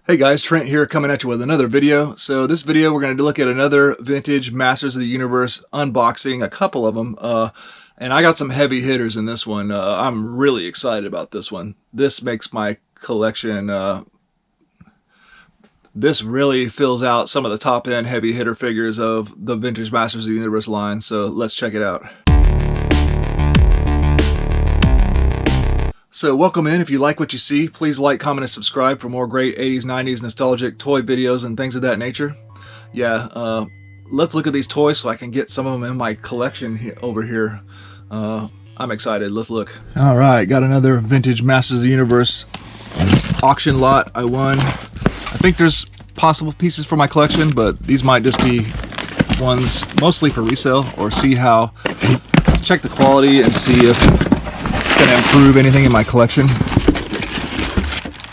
Hey guys, Trent here coming at you with another video. So this video we're going to look at another vintage Masters of the Universe unboxing, a couple of them, and I got some heavy hitters in this one. I'm really excited about this one. This makes my collection, this really fills out some of the top end heavy hitter figures of the vintage Masters of the Universe line, so let's check it out. So welcome in. If you like what you see, please like, comment, and subscribe for more great 80s, 90s nostalgic toy videos and things of that nature. Yeah, let's look at these toys so I can get some of them in my collection over here. I'm excited. Let's look. All right, got another vintage Masters of the Universe auction lot I won. I think there's possible pieces for my collection, but these might just be ones mostly for resale or see how, check the quality and see if going to improve anything in my collection.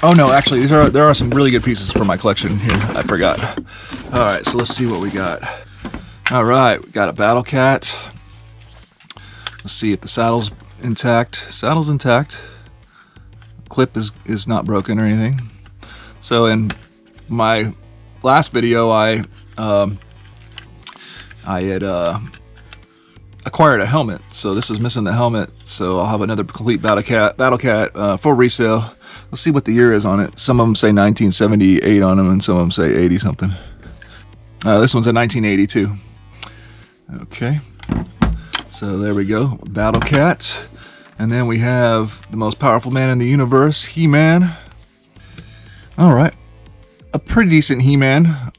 Oh no, actually there are some really good pieces for my collection here. I forgot. Alright, so let's see what we got. Alright, we got a Battle Cat. Let's see if the saddle's intact. Saddle's intact. Clip is not broken or anything. So in my last video I had acquired a helmet, so this is missing the helmet, so I'll have another complete Battle Cat for resale. Let's see what the year is on it. Some of them say 1978 on them and some of them say 80 something. This one's a 1982. Okay, so there we go, Battle Cat. And then we have the most powerful man in the universe, He-Man. Alright, a pretty decent He-Man.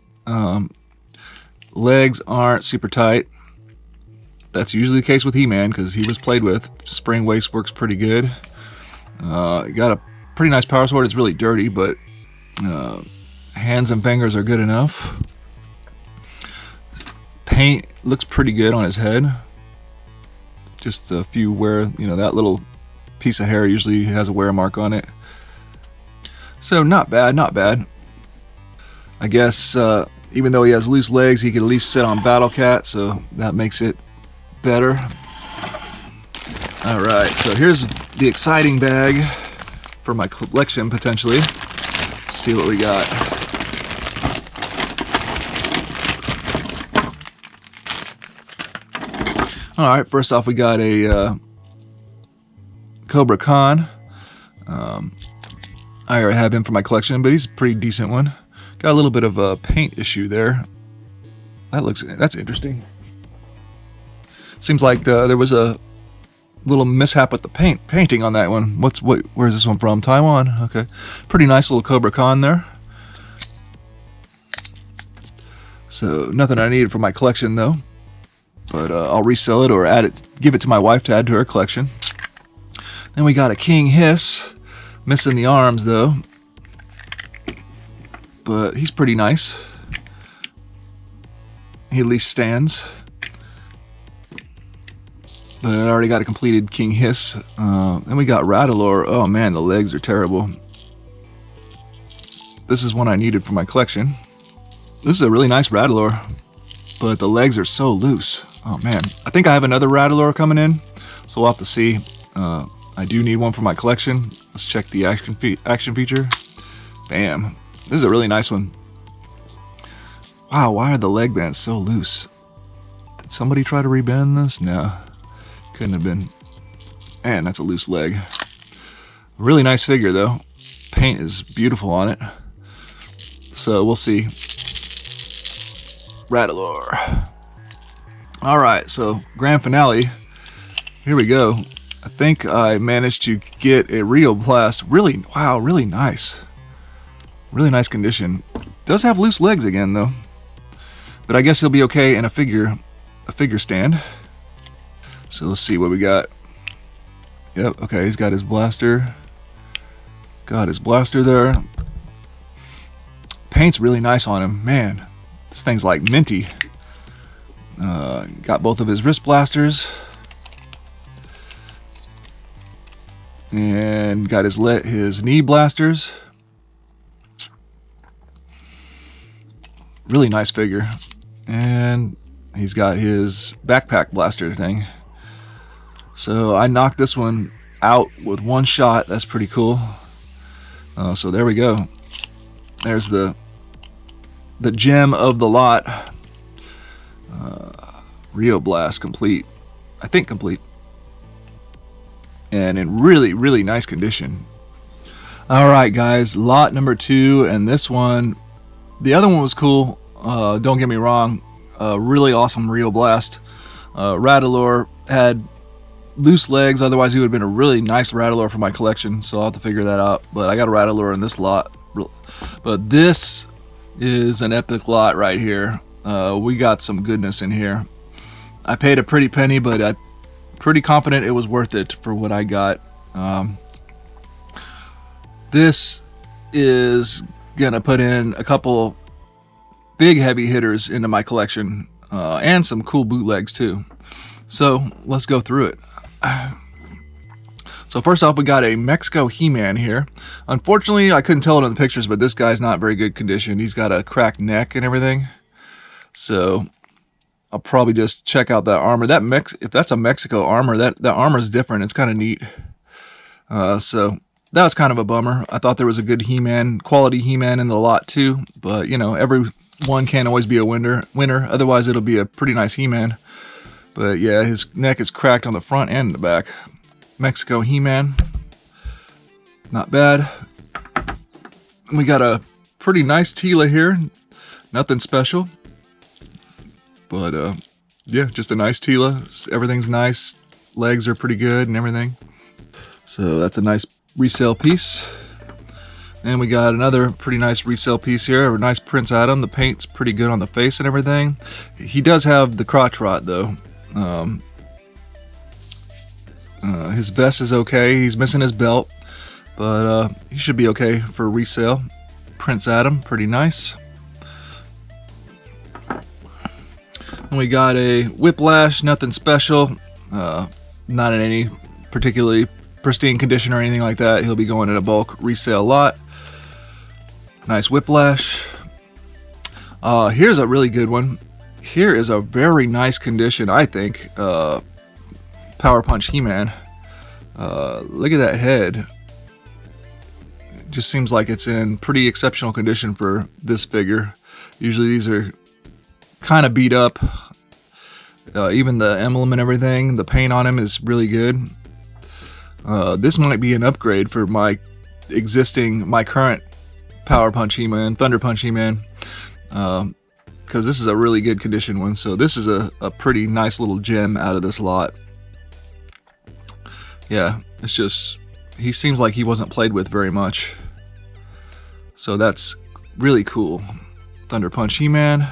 Legs aren't super tight. That's usually the case with He-Man because he was played with. Spring waist works pretty good. Got a pretty nice power sword. It's really dirty, but hands and fingers are good enough. Paint looks pretty good on his head. Just a few wear, that little piece of hair usually has a wear mark on it. So not bad, not bad. I guess even though he has loose legs, he could at least sit on Battle Cat, so that makes it better. Alright, so here's the exciting bag for my collection potentially. Let's see what we got. Alright, first off we got a Cobra Khan. I already have him for my collection, but he's a pretty decent one. Got a little bit of a paint issue there. That's interesting. Seems like there was a little mishap with the painting on that one. Where's this one from? Taiwan. Okay, pretty nice little Cobra Khan there. So nothing I needed for my collection though, but I'll resell it or give it to my wife to add to her collection. Then we got a King Hiss, missing the arms though, but he's pretty nice. He at least stands. But I already got a completed King Hiss. Then we got Rattlor. Oh man, the legs are terrible. This is one I needed for my collection. This is a really nice Rattlor, but the legs are so loose. Oh man, I think I have another Rattlor coming in, so we'll have to see. I do need one for my collection. Let's check the action feature. Bam. This is a really nice one. Wow, why are the leg bands so loose? Did somebody try to rebend this? No. Couldn't have been. Man, that's a loose leg. Really nice figure though. Paint is beautiful on it. So we'll see. Rattlor. Alright, so grand finale. Here we go. I think I managed to get a Rio Blast. Wow, really nice. Really nice condition. Does have loose legs again though. But I guess he'll be okay in a figure stand. So let's see what we got. Yep, okay, he's got his blaster. Got his blaster there. Paint's really nice on him. Man, this thing's like minty. Got both of his wrist blasters. And got his knee blasters. Really nice figure. And he's got his backpack blaster thing. So I knocked this one out with one shot. That's pretty cool. So there we go. There's the gem of the lot. Rio Blast complete. I think complete. And in really, really nice condition. Alright guys, lot number 2, and this one, the other one was cool, don't get me wrong, really awesome Rio Blast. Rattlor had loose legs, otherwise he would have been a really nice Rattlor for my collection, so I'll have to figure that out. But I got a Rattlor in this lot. But this is an epic lot right here. We got some goodness in here. I paid a pretty penny, but I'm pretty confident it was worth it for what I got. This is gonna put in a couple big heavy hitters into my collection, and some cool bootlegs too. So let's go through it. So first off, we got a Mexico He-Man here. Unfortunately, I couldn't tell it in the pictures, but this guy's not very good condition. He's got a cracked neck and everything. So I'll probably just check out that armor. If that's a Mexico armor, that armor is different. It's kind of neat. So that was kind of a bummer. I thought there was a good He-Man, quality He-Man in the lot too, but you know, everyone can't always be a winner. Otherwise, it'll be a pretty nice He-Man. But yeah, his neck is cracked on the front and the back. Mexico He-Man, not bad. We got a pretty nice Tila here. Nothing special, but yeah, just a nice Tila. Everything's nice. Legs are pretty good and everything. So that's a nice resale piece. And we got another pretty nice resale piece here, a nice Prince Adam. The paint's pretty good on the face and everything. He does have the crotch rot though. His vest is okay. He's missing his belt, but he should be okay for resale. Prince Adam, pretty nice. And we got a Whiplash, nothing special. Not in any particularly pristine condition or anything like that. He'll be going in a bulk resale lot. Nice Whiplash. Here's a really good one. Here is a very nice condition, I think. Power Punch He-Man. Look at that head. It just seems like it's in pretty exceptional condition for this figure. Usually these are kind of beat up. Even the emblem and everything, the paint on him is really good. This might be an upgrade for my current Power Punch He-Man, Thunder Punch He-Man, because this is a really good condition one. So this is a pretty nice little gem out of this lot. Yeah, it's just, he seems like he wasn't played with very much. So that's really cool. Thunder Punch He-Man.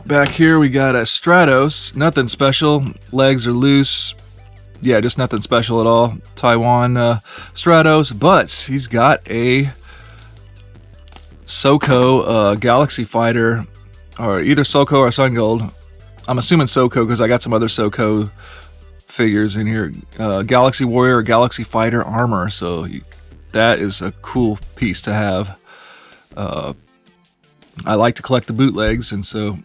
Back here we got a Stratos, nothing special, legs are loose. Yeah, just nothing special at all. Taiwan Stratos, but he's got a SoCo Galaxy Fighter, or either SoCo or Sun Gold. I'm assuming SoCo because I got some other SoCo figures in here. Galaxy Warrior or Galaxy Fighter armor, so that is a cool piece to have. I like to collect the bootlegs, and so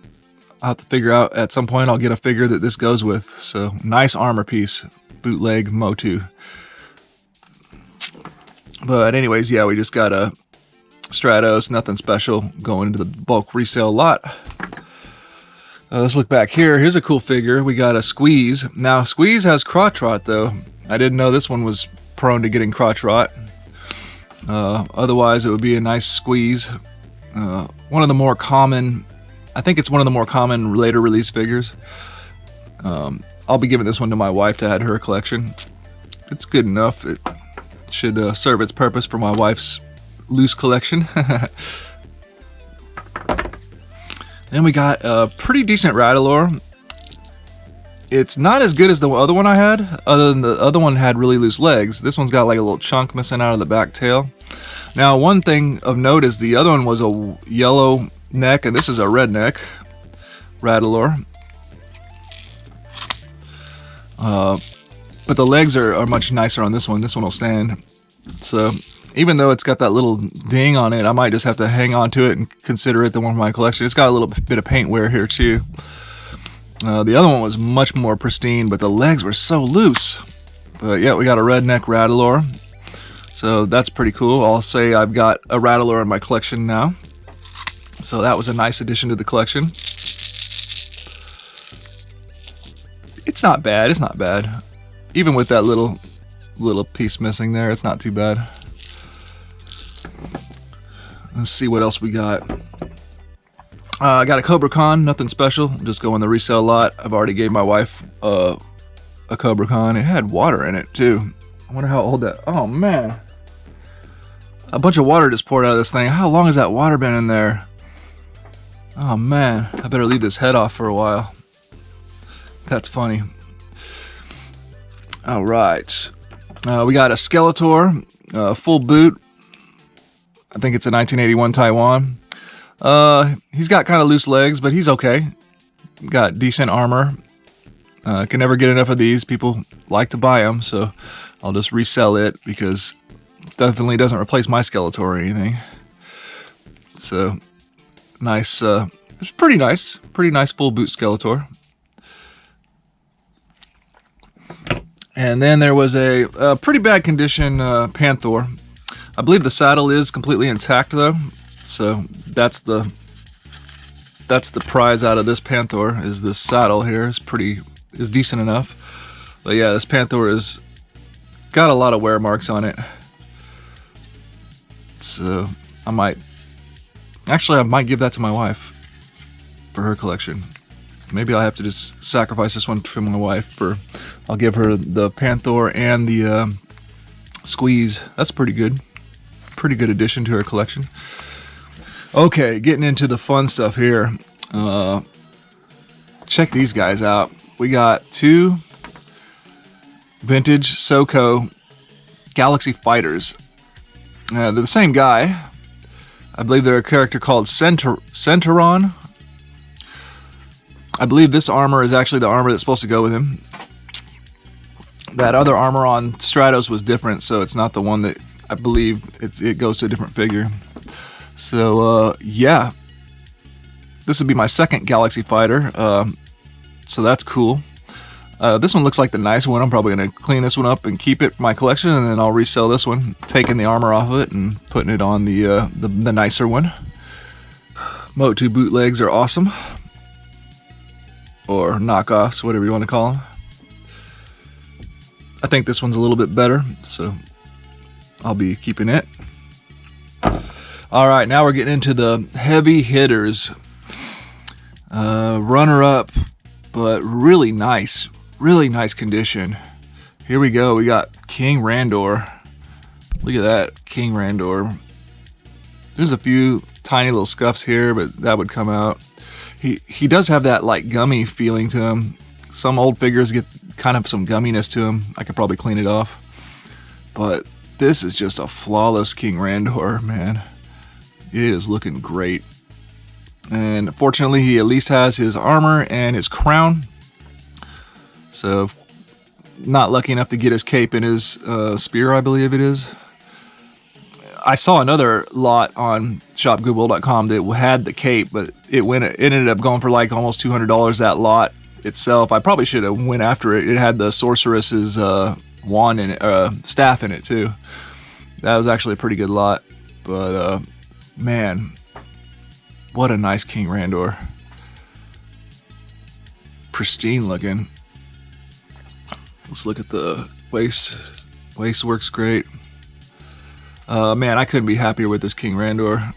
I'll have to figure out at some point I'll get a figure that this goes with. So nice armor piece, bootleg MOTU. But anyways, yeah, we just got a Stratos, nothing special, going into the bulk resale lot. Let's look back here. Here's a cool figure. We got a Squeeze. Now Squeeze has crotch rot though. I didn't know this one was prone to getting crotch rot. Otherwise it would be a nice Squeeze. One of the more common, I think it's one of the more common later release figures. I'll be giving this one to my wife to add her collection. It's good enough. It should serve its purpose for my wife's loose collection. Then we got a pretty decent Rattlor. It's not as good as the other one I had, other than the other one had really loose legs. This one's got like a little chunk missing out of the back tail. Now, one thing of note is the other one was a yellow neck, and this is a red neck Rattlor. But the legs are much nicer on this one. This one will stand. So even though it's got that little ding on it, I might just have to hang on to it and consider it the one for my collection. It's got a little bit of paint wear here too. The other one was much more pristine, but the legs were so loose. But yeah, we got a redneck Rattlor. So that's pretty cool. I'll say I've got a Rattler in my collection now. So that was a nice addition to the collection. It's not bad, it's not bad. Even with that little piece missing there, it's not too bad. Let's see what else we got. I got a Cobra Con, nothing special. Just go on the resale lot. I've already gave my wife a Cobra Con. It had water in it too. I wonder how old that. Oh man, a bunch of water just poured out of this thing. How long has that water been in there? Oh man, I better leave this head off for a while. That's funny. All right, we got a Skeletor, full boot. I think it's a 1981 Taiwan. He's got kind of loose legs, but he's okay. Got decent armor. Can never get enough of these. People like to buy them, so I'll just resell it because it definitely doesn't replace my Skeletor or anything. So nice. It's pretty nice full boot Skeletor. And then there was a pretty bad condition Panther. I believe the saddle is completely intact though, so that's the prize out of this Panther. Is this saddle here is decent enough. But yeah, this Panther is got a lot of wear marks on it. So I might give that to my wife for her collection. Maybe I'll have to just sacrifice this one for my wife. I'll give her the Panther and the Squeeze. That's pretty good. Pretty good addition to her collection. Okay, getting into the fun stuff here. Check these guys out. We got two vintage SoCo Galaxy Fighters. They're the same guy. I believe they're a character called Centauron. I believe this armor is actually the armor that's supposed to go with him. That other armor on Stratos was different, so it's not the one that I believe it goes to a different figure. So yeah, this would be my second Galaxy Fighter. So that's cool. This one looks like the nice one. I'm probably gonna clean this one up and keep it for my collection, and then I'll resell this one, taking the armor off of it and putting it on the nicer one. MOTU bootlegs are awesome, or knockoffs, whatever you want to call them. I think this one's a little bit better, so I'll be keeping it. All right, now we're getting into the heavy hitters. Runner-up, but really nice condition. Here we go. We got King Randor. Look at that, King Randor. There's a few tiny little scuffs here, but that would come out. He does have that like gummy feeling to him. Some old figures get kind of some gumminess to him. I could probably clean it off. But this is just a flawless King Randor, man. It is looking great. And fortunately, he at least has his armor and his crown. So, not lucky enough to get his cape and his spear, I believe it is. I saw another lot on shopgoodwill.com that had the cape, but it ended up going for like almost $200, that lot itself. I probably should have went after it. It had the sorceress's wand in it, staff in it too. That was actually a pretty good lot. But man, what a nice King Randor. Pristine looking. Let's look at the waist. Waist works great. Man, I couldn't be happier with this King Randor.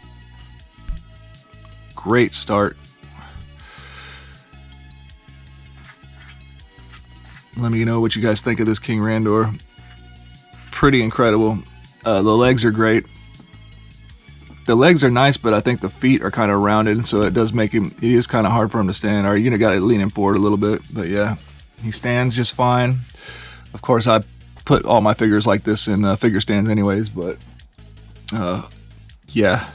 Great start. Let me know what you guys think of this King Randor. Pretty incredible. The legs are great. The legs are nice, but I think the feet are kind of rounded, so it does make him. It is kind of hard for him to stand. Or you got to lean him forward a little bit. But yeah, he stands just fine. Of course, I put all my figures like this in figure stands, anyways. But yeah,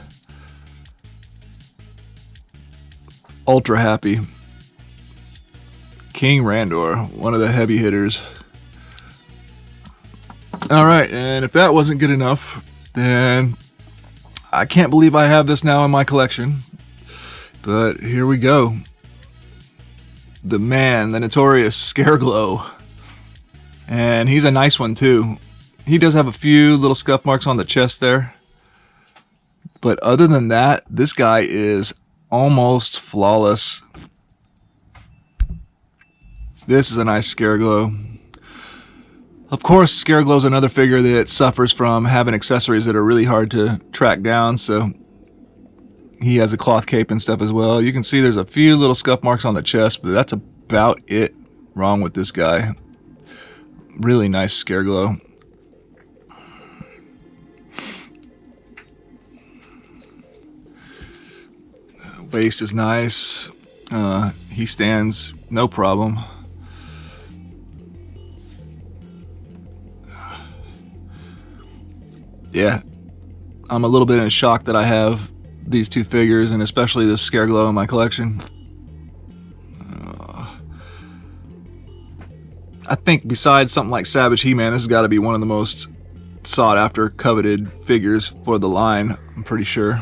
ultra happy. King Randor, one of the heavy hitters. Alright, and if that wasn't good enough, then I can't believe I have this now in my collection. But here we go. The man, the notorious Scareglow. And he's a nice one too. He does have a few little scuff marks on the chest there. But other than that, this guy is almost flawless. This is a nice Scareglow. Of course, Scareglow is another figure that suffers from having accessories that are really hard to track down, so he has a cloth cape and stuff as well. You can see there's a few little scuff marks on the chest, but that's about it wrong with this guy. Really nice Scareglow. Waist is nice. He stands no problem. Yeah, I'm a little bit in shock that I have these two figures, and especially this Scareglow in my collection. I think besides something like Savage He-Man, this has got to be one of the most sought after, coveted figures for the line, I'm pretty sure.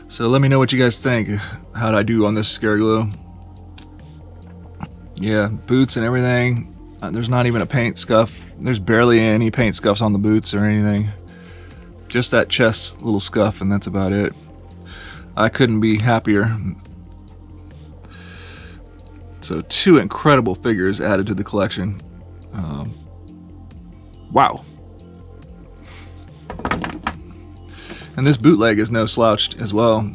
So let me know what you guys think. How'd I do on this Scareglow? Yeah, boots and everything. There's not even a paint scuff. There's barely any paint scuffs on the boots or anything. Just that chest little scuff, and that's about it. I couldn't be happier. So two incredible figures added to the collection. Wow. And this bootleg is no slouch as well.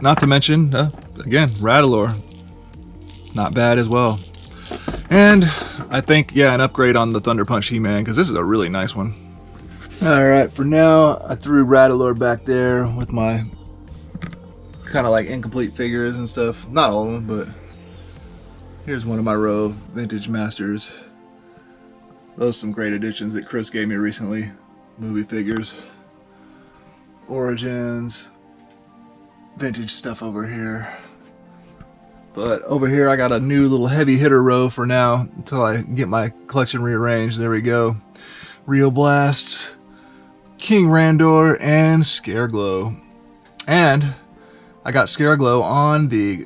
Not to mention, again, Rattlor. Not bad as well. And I think, yeah, an upgrade on the Thunder Punch He-Man, because this is a really nice one. Alright, for now, I threw Rattlor back there with my kind of like incomplete figures and stuff. Not all of them, but here's one of my row of Vintage Masters. Those are some great additions that Chris gave me recently. Movie figures. Origins. Vintage stuff over here. But over here I got a new little heavy hitter row for now until I get my collection rearranged. There we go. Rio Blast, King Randor, and Scareglow. And I got Scareglow on the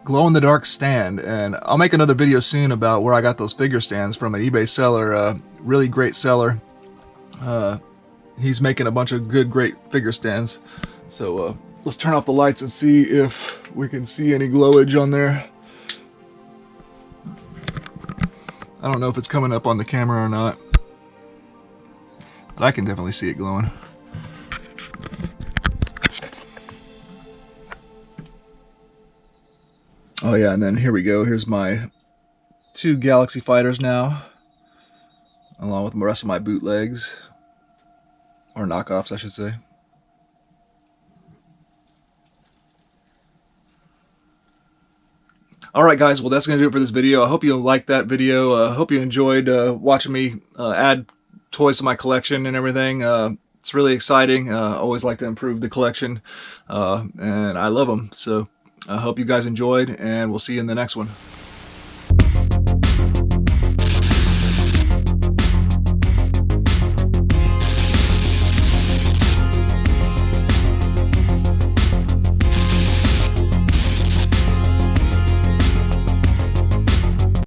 glow-in-the-dark stand, and I'll make another video soon about where I got those figure stands from an eBay seller, really great seller. He's making a bunch of good, great figure stands. So let's turn off the lights and see if we can see any glowage on there. I don't know if it's coming up on the camera or not, but I can definitely see it glowing. Oh yeah, and then here we go. Here's my two Galaxy Fighters now, along with the rest of my bootlegs, or knockoffs, I should say. Alright guys, well that's going to do it for this video. I hope you liked that video. I hope you enjoyed watching me add toys to my collection and everything. It's really exciting. I always like to improve the collection, and I love them. So I hope you guys enjoyed, and we'll see you in the next one.